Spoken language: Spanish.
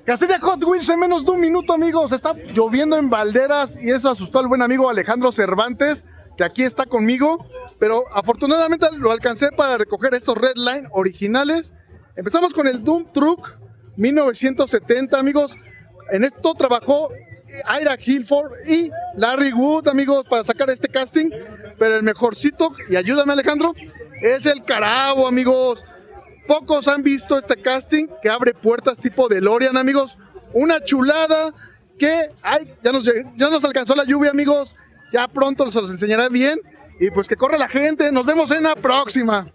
Cacería Hot Wheels en menos de un minuto, amigos. Está lloviendo en Valderas y eso asustó al buen amigo Alejandro Cervantes, que aquí está conmigo. Pero afortunadamente lo alcancé para recoger estos Redline originales. Empezamos con el Doom Truck 1970, amigos. En esto trabajó Ira Hilford y Larry Wood, amigos, para sacar este casting. Pero el mejorcito, y ayúdame Alejandro, es el Carabo, amigos. Pocos han visto este casting que abre puertas tipo DeLorean, amigos. Una chulada que ya nos alcanzó la lluvia, amigos. Ya pronto se los enseñará bien. Y pues que corre la gente. Nos vemos en la próxima.